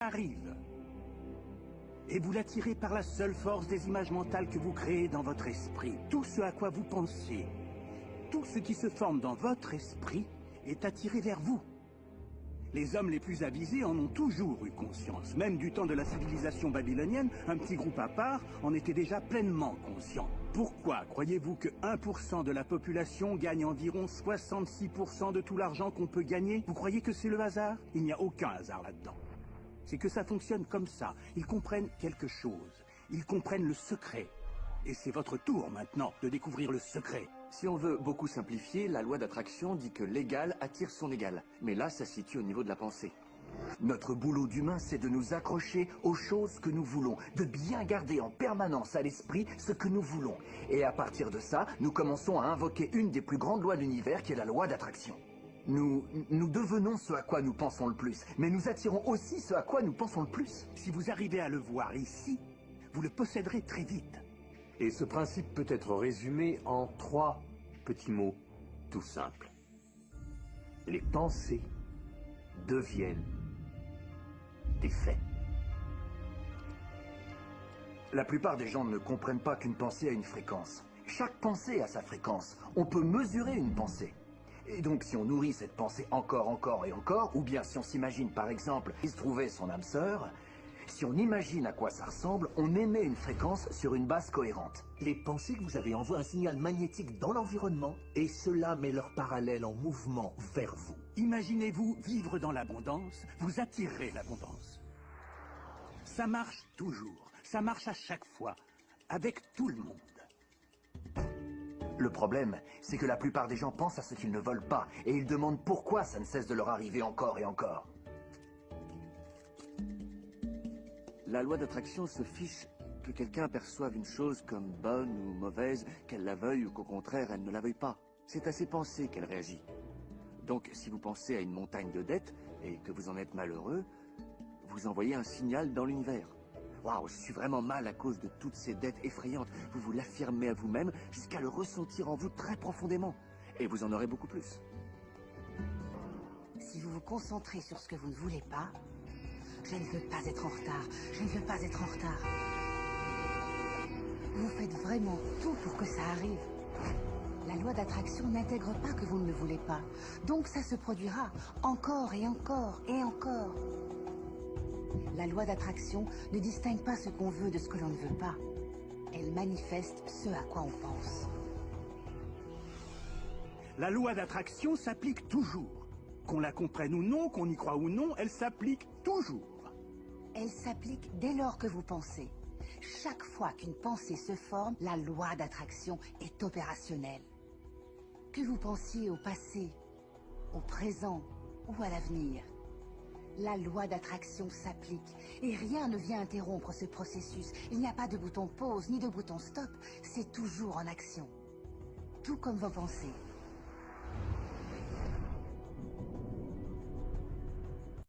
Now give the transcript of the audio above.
arrive. Et vous l'attirez par la seule force des images mentales que vous créez dans votre esprit. Tout ce à quoi vous pensez, tout ce qui se forme dans votre esprit est attiré vers vous. Les hommes les plus avisés en ont toujours eu conscience. Même du temps de la civilisation babylonienne, un petit groupe à part en était déjà pleinement conscient. Pourquoi croyez-vous que 1% de la population gagne environ 66% de tout l'argent qu'on peut gagner? Vous croyez que c'est le hasard? Il n'y a aucun hasard là-dedans. C'est que ça fonctionne comme ça. Ils comprennent quelque chose. Ils comprennent le secret. Et c'est votre tour maintenant de découvrir le secret. Si on veut beaucoup simplifier, la loi d'attraction dit que l'égal attire son égal. Mais là, ça se situe au niveau de la pensée. Notre boulot d'humain, c'est de nous accrocher aux choses que nous voulons, de bien garder en permanence à l'esprit ce que nous voulons. Et à partir de ça, nous commençons à invoquer une des plus grandes lois de l'univers, qui est la loi d'attraction. Nous devenons ce à quoi nous pensons le plus, mais nous attirons aussi ce à quoi nous pensons le plus. Si vous arrivez à le voir ici, vous le posséderez très vite. Et ce principe peut être résumé en 3 petits mots tout simples. Les pensées deviennent des faits. La plupart des gens ne comprennent pas qu'une pensée a une fréquence. Chaque pensée a sa fréquence. On peut mesurer une pensée. Et donc si on nourrit cette pensée encore et encore, ou bien si on s'imagine par exemple qu'il se trouvait son âme sœur, si on imagine à quoi ça ressemble, on émet une fréquence sur une base cohérente. Les pensées que vous avez envoient un signal magnétique dans l'environnement et cela met leur parallèle en mouvement vers vous. Imaginez-vous vivre dans l'abondance, vous attirerez l'abondance. Ça marche toujours, ça marche à chaque fois, avec tout le monde. Le problème, c'est que la plupart des gens pensent à ce qu'ils ne veulent pas et ils demandent pourquoi ça ne cesse de leur arriver encore et encore. La loi d'attraction se fiche que quelqu'un perçoive une chose comme bonne ou mauvaise, qu'elle la veuille ou qu'au contraire elle ne la veuille pas. C'est à ses pensées qu'elle réagit. Donc si vous pensez à une montagne de dettes et que vous en êtes malheureux, vous envoyez un signal dans l'univers. Waouh, je suis vraiment mal à cause de toutes ces dettes effrayantes. Vous vous l'affirmez à vous-même jusqu'à le ressentir en vous très profondément. Et vous en aurez beaucoup plus. Si vous vous concentrez sur ce que vous ne voulez pas, je ne veux pas être en retard, je ne veux pas être en retard. Vous faites vraiment tout pour que ça arrive. La loi d'attraction n'intègre pas que vous ne le voulez pas. Donc ça se produira encore et encore et encore. La loi d'attraction ne distingue pas ce qu'on veut de ce que l'on ne veut pas. Elle manifeste ce à quoi on pense. La loi d'attraction s'applique toujours. Qu'on la comprenne ou non, qu'on y croit ou non, elle s'applique toujours. Elle s'applique dès lors que vous pensez. Chaque fois qu'une pensée se forme, la loi d'attraction est opérationnelle. Que vous pensiez au passé, au présent ou à l'avenir, la loi d'attraction s'applique et rien ne vient interrompre ce processus. Il n'y a pas de bouton pause ni de bouton stop, c'est toujours en action. Tout comme vos pensées.